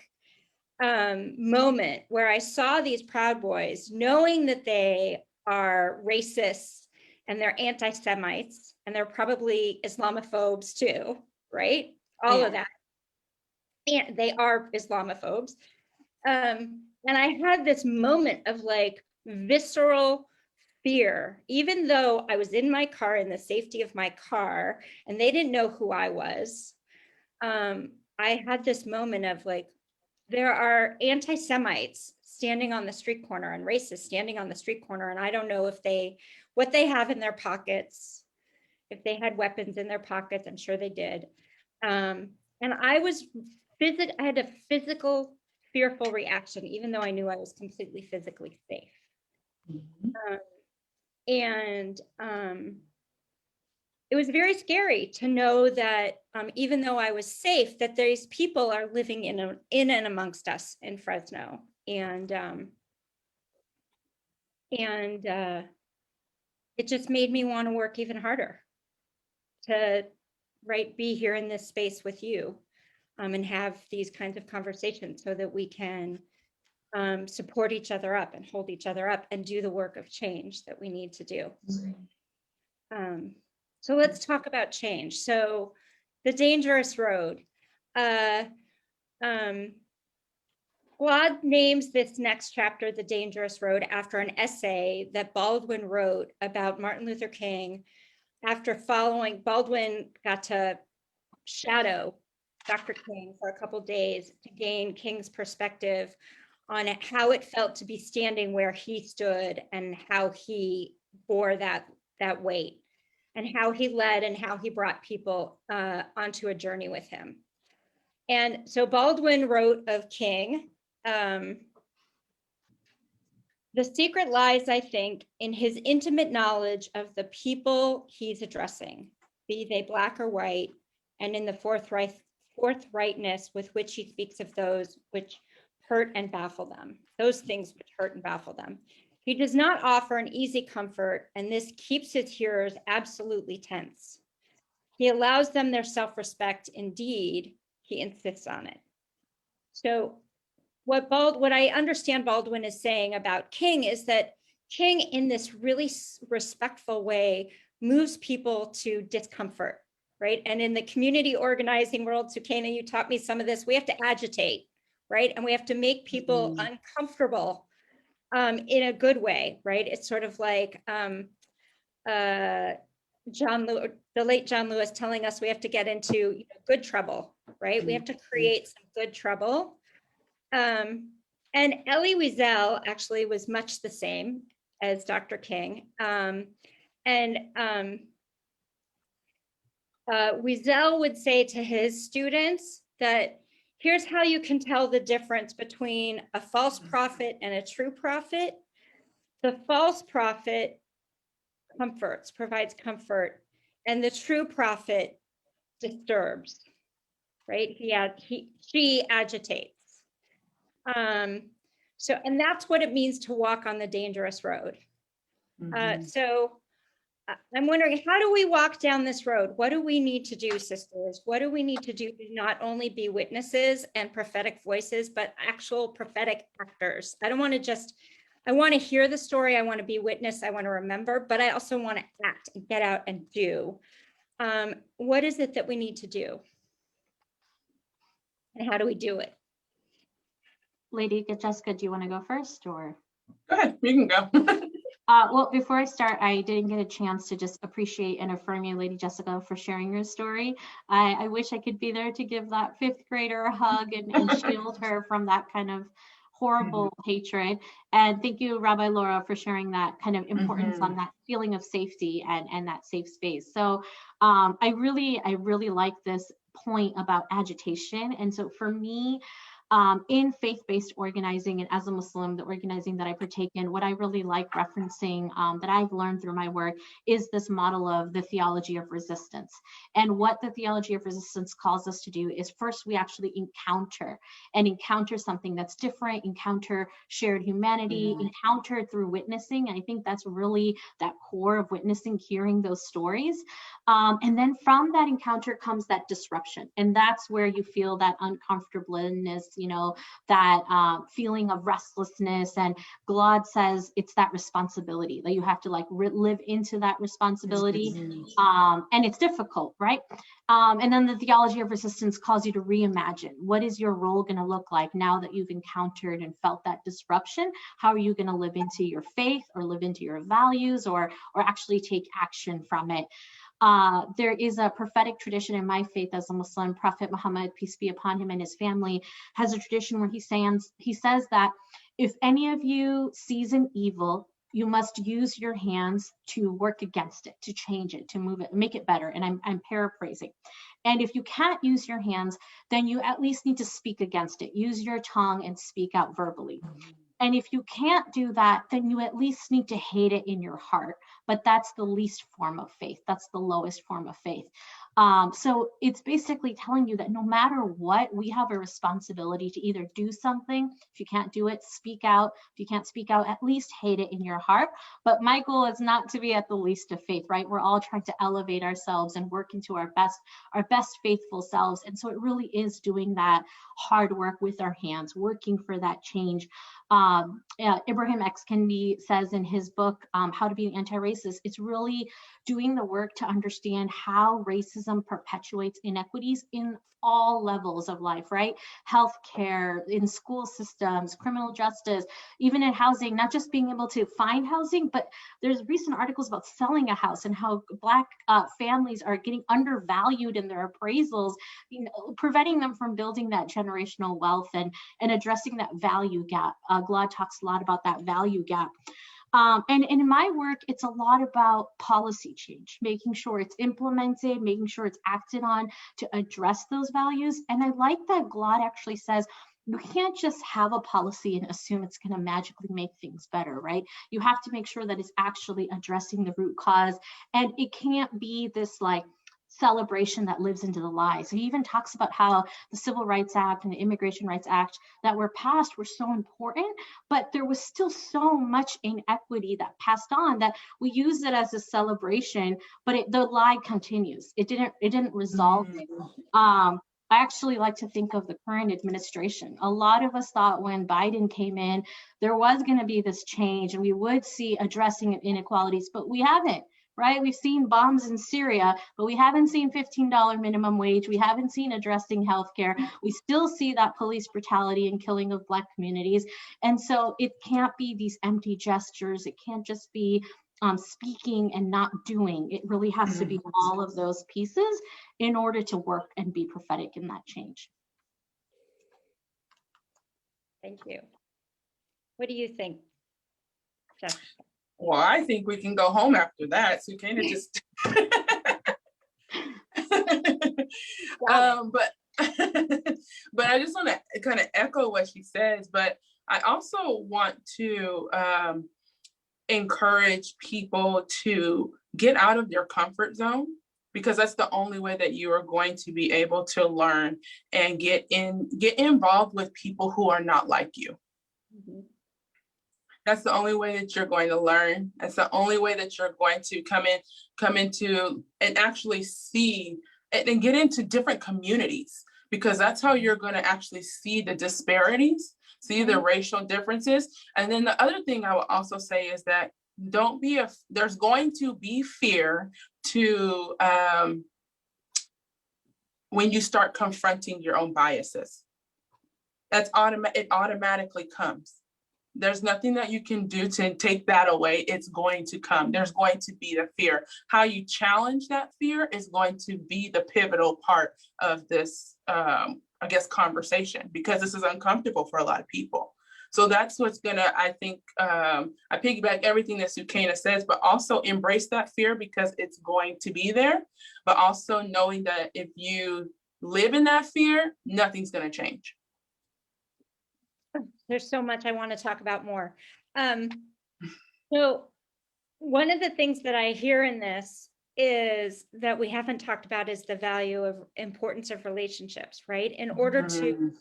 moment where I saw these Proud Boys, knowing that they are racists and they're anti-Semites and they're probably Islamophobes too, right? All of that. And they are Islamophobes. And I had this moment of like visceral fear, even though I was in my car in the safety of my car and they didn't know who I was. I had this moment of like, there are anti-Semites standing on the street corner and racists standing on the street corner. And I don't know what they have in their pockets, if they had weapons in their pockets. I'm sure they did. And I had a physical, fearful reaction, even though I knew I was completely physically safe. It was very scary to know that even though I was safe, that these people are living in and amongst us in Fresno. And it just made me want to work even harder to be here in this space with you and have these kinds of conversations so that we can support each other up and hold each other up and do the work of change that we need to do. So let's talk about change. So the dangerous road. Claude names this next chapter, The Dangerous Road, after an essay that Baldwin wrote about Martin Luther King. After Baldwin got to shadow Dr. King for a couple days to gain King's perspective on how it felt to be standing where he stood and how he bore that weight, and how he led and how he brought people onto a journey with him. And so Baldwin wrote of King, the secret lies, I think, in his intimate knowledge of the people he's addressing, be they Black or white, and in the forthrightness with which he speaks of those which hurt and baffle them, those things which hurt and baffle them. He does not offer an easy comfort, and this keeps his hearers absolutely tense. He allows them their self-respect. Indeed, he insists on it. So what I understand Baldwin is saying about King is that King, in this really respectful way, moves people to discomfort, right? And in the community organizing world, Sukaina, you taught me some of this, we have to agitate, right? And we have to make people uncomfortable in a good way, right? It's sort of like the late John Lewis telling us we have to get into good trouble, right? We have to create some good trouble. And Elie Wiesel actually was much the same as Dr. King. Wiesel would say to his students that here's how you can tell the difference between a false prophet and a true prophet. The false prophet provides comfort, and the true prophet disturbs, right? She agitates. So, and that's what it means to walk on the dangerous road. So I'm wondering, how do we walk down this road? What do we need to do, sisters? What do we need to do to not only be witnesses and prophetic voices, but actual prophetic actors? I don't want to just, I want to hear the story. I want to be witness. I want to remember, but I also want to act and get out and do. What is it that we need to do? And how do we do it? Lady Jessica, do you want to go first, or? Go ahead, you can go. Well, before I start, I didn't get a chance to just appreciate and affirm you, Lady Jessica, for sharing your story. I wish I could be there to give that 5th grader a hug and shield her from that kind of horrible hatred. And thank you, Rabbi Laura, for sharing that kind of importance on that feeling of safety and that safe space. So I really like this point about agitation. And so for me, in faith-based organizing and as a Muslim, the organizing that I partake in, what I really like referencing that I've learned through my work is this model of the theology of resistance. And what the theology of resistance calls us to do is first we actually encounter something that's different, encounter shared humanity, encounter through witnessing. And I think that's really that core of witnessing, hearing those stories. And then from that encounter comes that disruption. And that's where you feel that uncomfortableness, you know, that feeling of restlessness. And Glaude says it's that responsibility that you have to like live into that responsibility. And it's difficult, right? And then the theology of resistance calls you to reimagine. What is your role going to look like now that you've encountered and felt that disruption? How are you going to live into your faith or live into your values or actually take action from it? There is a prophetic tradition in my faith as a Muslim. Prophet Muhammad, peace be upon him, and his family has a tradition where he says that if any of you sees an evil, you must use your hands to work against it, to change it, to move it, make it better. And I'm paraphrasing. And if you can't use your hands, then you at least need to speak against it. Use your tongue and speak out verbally. And if you can't do that, then you at least need to hate it in your heart. But that's the least form of faith. That's the lowest form of faith. So it's basically telling you that no matter what, we have a responsibility to either do something. If you can't do it, speak out. If you can't speak out, at least hate it in your heart. But my goal is not to be at the least of faith, right? We're all trying to elevate ourselves and work into our best faithful selves. And so it really is doing that hard work with our hands, working for that change. Ibrahim X. Kendi says in his book, How to Be an Anti-Racist, it's really doing the work to understand how racism perpetuates inequities in all levels of life, right? Healthcare, in school systems, criminal justice, even in housing, not just being able to find housing, but there's recent articles about selling a house and how Black families are getting undervalued in their appraisals, you know, preventing them from building that generational wealth and addressing that value gap. Glaude talks a lot about that value gap. And in my work, it's a lot about policy change, making sure it's implemented, making sure it's acted on to address those values. And I like that Glaude actually says, you can't just have a policy and assume it's going to magically make things better, right? You have to make sure that it's actually addressing the root cause. And it can't be this like celebration that lives into the lie. So he even talks about how the Civil Rights Act and the Immigration Rights Act that were passed were so important, but there was still so much inequity that passed on that we use it as a celebration, but the lie continues. It didn't resolve it. I actually like to think of the current administration. A lot of us thought when Biden came in, there was going to be this change and we would see addressing of inequalities, but we haven't. Right? We've seen bombs in Syria, but we haven't seen $15 minimum wage. We haven't seen addressing healthcare. We still see that police brutality and killing of Black communities. And so it can't be these empty gestures. It can't just be speaking and not doing. It really has to be all of those pieces in order to work and be prophetic in that change. Thank you. What do you think, Jessica? Well, I think we can go home after that. Sukaina just but I just want to kind of echo what she says, but I also want to encourage people to get out of their comfort zone, because that's the only way that you are going to be able to learn and get involved with people who are not like you. Mhm. That's the only way that you're going to learn. That's the only way that you're going to come into and actually see and get into different communities, because that's how you're going to actually see the disparities, see the racial differences. And then the other thing I will also say is that there's going to be fear to when you start confronting your own biases. It automatically comes. There's nothing that you can do to take that away. It's going to come. There's going to be the fear. How you challenge that fear is going to be the pivotal part of this, I guess, conversation, because this is uncomfortable for a lot of people. So that's what's gonna, I think, I piggyback everything that Sukaina says, but also embrace that fear because it's going to be there, but also knowing that if you live in that fear, nothing's gonna change. There's so much I want to talk about more. So one of the things that I hear in this is that we haven't talked about is the value of importance of relationships, right? In order to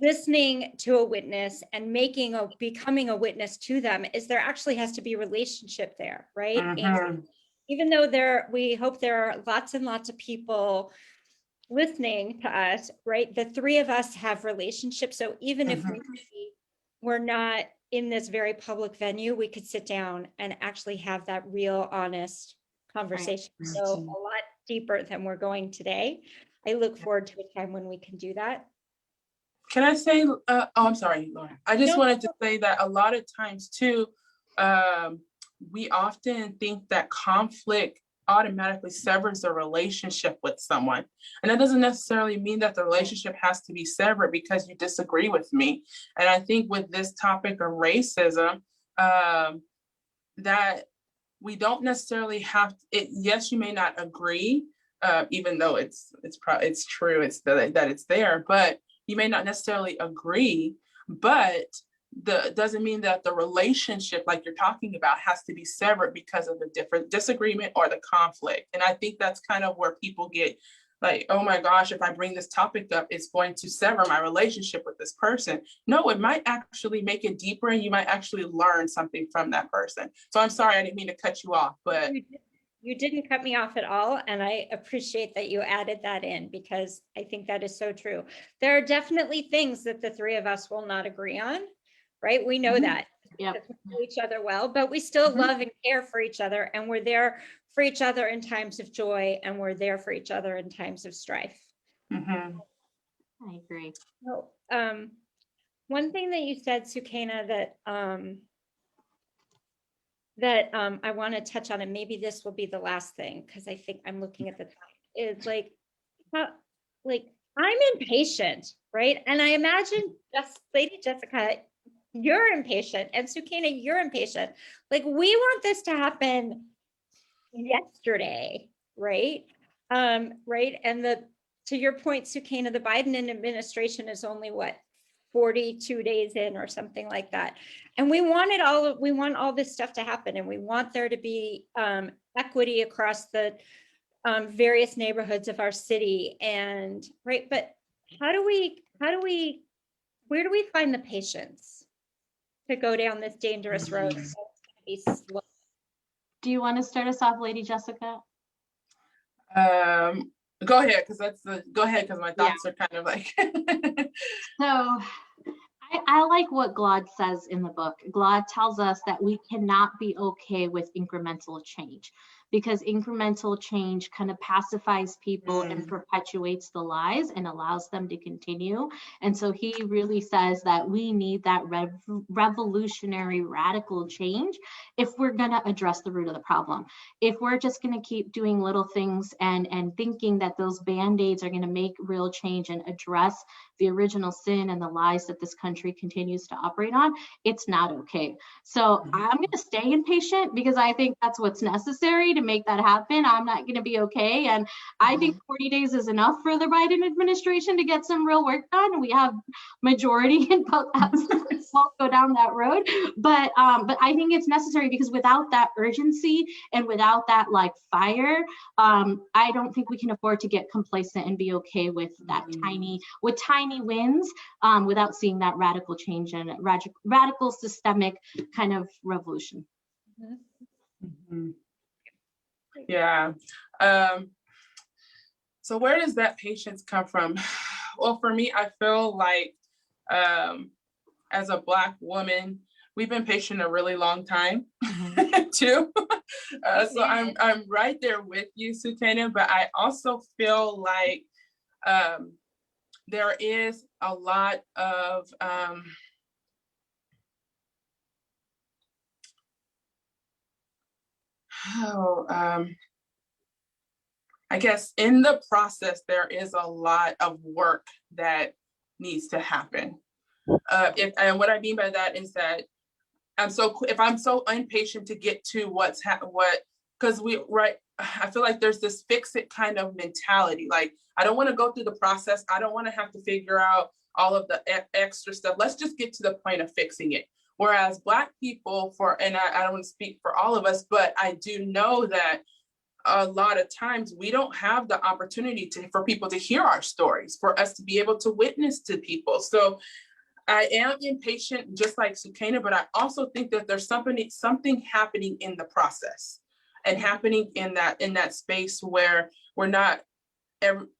listening to a witness and becoming a witness to them, is there actually has to be relationship there, right? And even though we hope there are lots and lots of Mm-hmm. people listening to us, right? The three of us have relationships. So even if we're not in this very public venue, we could sit down and actually have that real, honest conversation. Right. So a lot deeper than we're going today. I look forward to a time when we can do that. Can I say, I'm sorry, Lauren. I just wanted to say that a lot of times too, we often think that conflict automatically severs the relationship with someone. And that doesn't necessarily mean that the relationship has to be severed because you disagree with me. And I think with this topic of racism, that we don't necessarily have it. Yes, you may not agree, even though it's true, that it's there, but you may not necessarily agree, but doesn't mean that the relationship, like you're talking about, has to be severed because of the different disagreement or the conflict. And I think that's kind of where people get like, oh my gosh, if I bring this topic up, it's going to sever my relationship with this person. No, it might actually make it deeper and you might actually learn something from that person. So I'm sorry, I didn't mean to cut you off, but. You didn't cut me off at all. And I appreciate that you added that in because I think that is so true. There are definitely things that the three of us will not agree on, right? We know that. Yep. We know each other well, but we still love and care for each other. And we're there for each other in times of joy. And we're there for each other in times of strife. I agree. So, one thing that you said, Sukaina, that I want to touch on, and maybe this will be the last thing because I think I'm looking at the time, is like I'm impatient, right? And I imagine Lady Jessica, you're impatient, and Sukaina, you're impatient. Like we want this to happen yesterday, right? Right. And to your point, Sukaina, the Biden administration is only what, 42 days in or something like that. And we want all this stuff to happen. And we want there to be equity across the various neighborhoods of our city. And right, but where do we find the patience to go down this dangerous road? Do you want to start us off, Lady Jessica? Go ahead, because my thoughts are kind of like. So I like what Glaude says in the book. Glaude tells us that we cannot be okay with incremental change because incremental change kind of pacifies people and perpetuates the lies and allows them to continue. And so he really says that we need that revolutionary radical change if we're going to address the root of the problem. If we're just going to keep doing little things and thinking that those band-aids are going to make real change and address the original sin and the lies that this country continues to operate on, it's not okay. So I'm going to stay impatient because I think that's what's necessary to make that happen. I'm not going to be okay. And I think 40 days is enough for the Biden administration to get some real work done. We have majority in both houses. Won't go down that road, but I think it's necessary, because without that urgency and without that like fire, I don't think we can afford to get complacent and be okay with that tiny wins, without seeing that radical change and radical systemic kind of revolution. Yeah. So where does that patience come from? Well, for me, I feel like as a Black woman, we've been patient a really long time too. So I'm right there with you, Sukaina, but I also feel like there is a lot of I guess in the process, there is a lot of work that needs to happen. And what I mean by that is that if I'm so impatient to get to because I feel like there's this fix it kind of mentality. Like, I don't want to go through the process. I don't want to have to figure out all of the extra stuff. Let's just get to the point of fixing it. Whereas Black people, and I don't want to speak for all of us, but I do know that a lot of times we don't have the opportunity for people to hear our stories, for us to be able to witness to people. So I am impatient, just like Sukaina, but I also think that there's something happening in the process, and happening in that space where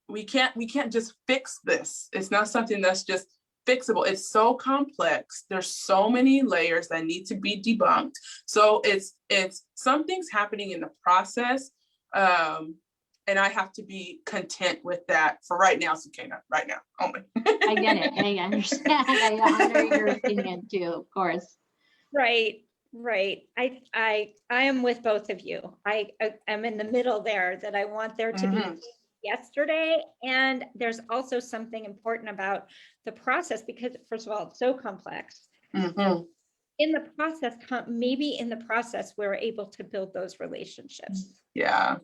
we can't just fix this. It's not something that's just fixable. It's so complex. There's so many layers that need to be debunked. So it's something's happening in the process. And I have to be content with that for right now, Sukaina, right now only. I get it. I understand. I honor your opinion too, of course. Right. I am with both of you. I am in the middle there, that I want there to be yesterday. And there's also something important about the process, because first of all, it's so complex. In the process, maybe in the process, we're able to build those relationships. Yeah.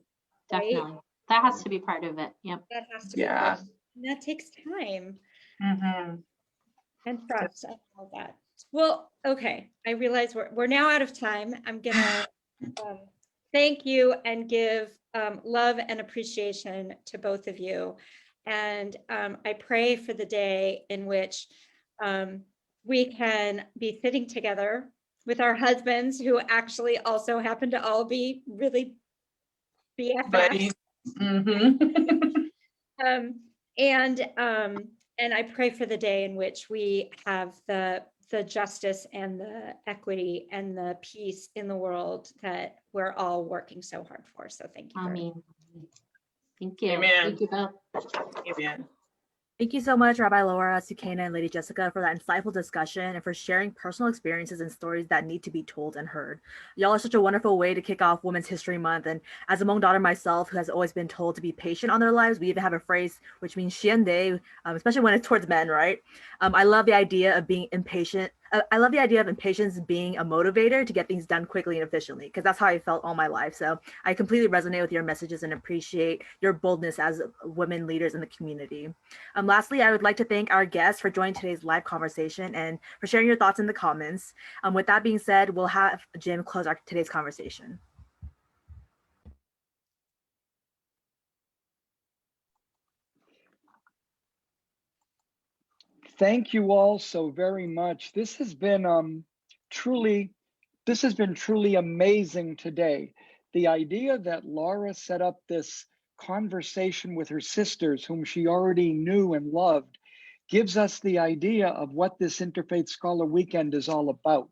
Definitely. Right? That has to be part of it. Yep. That has to be part of it. And that takes time. And trust and all that. Well, okay. I realize we're now out of time. I'm gonna thank you and give love and appreciation to both of you. And I pray for the day in which we can be sitting together with our husbands, who actually also happen to all be really BFFs. And I pray for the day in which we have the justice and the equity and the peace in the world that we're all working so hard for. So thank you. Amen. Thank you. Amen. Thank you both. Amen. Thank you so much, Rabbi Laura, Sukaina, and Lady Jessica, for that insightful discussion and for sharing personal experiences and stories that need to be told and heard. Y'all are such a wonderful way to kick off Women's History Month. And as a Hmong daughter myself, who has always been told to be patient on their lives, we even have a phrase which means xiande, especially when it's towards men, right? I love the idea of being impatient. I love the idea of impatience being a motivator to get things done quickly and efficiently, because that's how I felt all my life. So I completely resonate with your messages and appreciate your boldness as women leaders in the community. Lastly, I would like to thank our guests for joining today's live conversation and for sharing your thoughts in the comments. With that being said, we'll have Jim close today's conversation. Thank you all so very much. This has been truly amazing today. The idea that Laura set up this conversation with her sisters, whom she already knew and loved, gives us the idea of what this Interfaith Scholar Weekend is all about.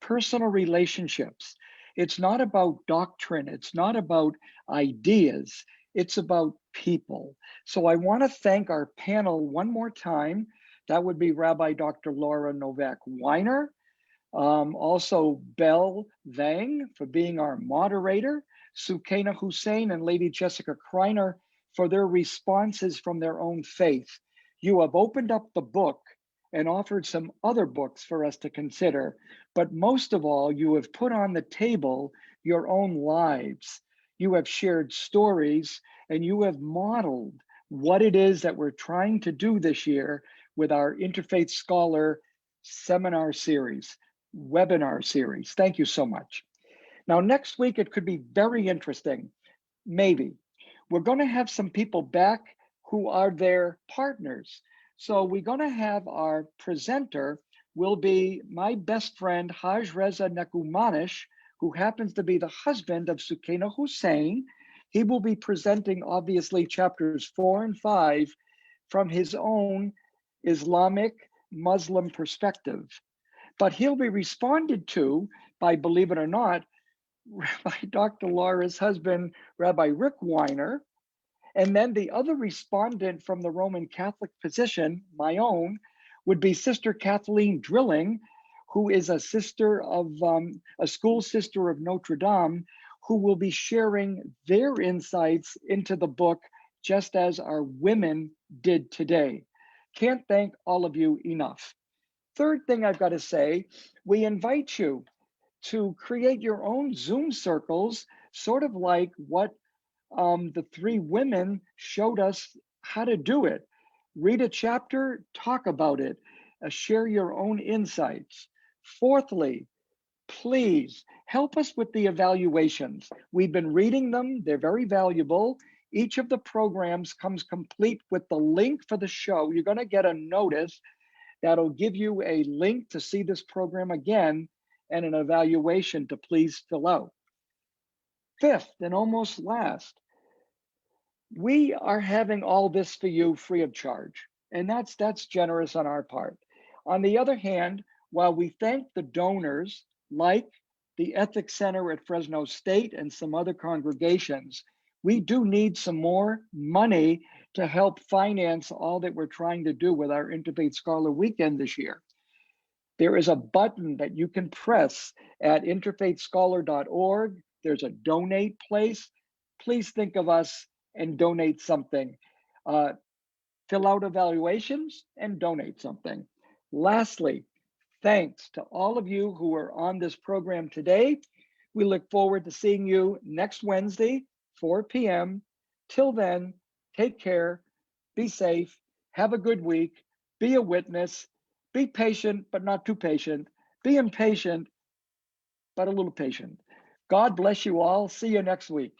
Personal relationships. It's not about doctrine. It's not about ideas. It's about people. So I want to thank our panel one more time. That would be Rabbi Dr. Laura Novak-Weiner, also Belle Vang for being our moderator, Sukaina Hussain and Lady Jessica Criner for their responses from their own faith. You have opened up the book and offered some other books for us to consider, but most of all, you have put on the table your own lives. you have shared stories, and you have modeled what it is that we're trying to do this year with our Interfaith Scholar seminar series, webinar series. Thank you so much. Now, next week, it could be very interesting. Maybe. We're going to have some people back who are their partners. So we're going to have our presenter will be my best friend, Haj Reza Nekumanish, who happens to be the husband of Sukaina Hussain. He will be presenting, obviously, chapters 4 and 5 from his own Islamic Muslim perspective. But he'll be responded to by, believe it or not, Rabbi Dr. Laura's husband, Rabbi Rick Weiner, and then the other respondent from the Roman Catholic position, my own, would be Sister Kathleen Drilling, who is a sister of a school sister of Notre Dame, who will be sharing their insights into the book, just as our women did today. Can't thank all of you enough. Third thing I've got to say, we invite you to create your own Zoom circles, sort of like what the three women showed us how to do it. Read a chapter, talk about it, share your own insights. Fourthly, please help us with the evaluations. We've been reading them, they're very valuable. Each of the programs comes complete with the link for the show. You're going to get a notice that'll give you a link to see this program again and an evaluation to please fill out. Fifth, and almost last, we are having all this for you free of charge, and that's generous on our part. On the other hand, while we thank the donors like the Ethics Center at Fresno State and some other congregations, we do need some more money to help finance all that we're trying to do with our Interfaith Scholar Weekend this year. There is a button that you can press at interfaithscholar.org. There's a donate place. Please think of us and donate something. Fill out evaluations and donate something. Lastly, thanks to all of you who are on this program today. We look forward to seeing you next Wednesday, 4 p.m. Till then, take care, be safe, have a good week, be a witness, be patient, but not too patient, be impatient, but a little patient. God bless you all. See you next week.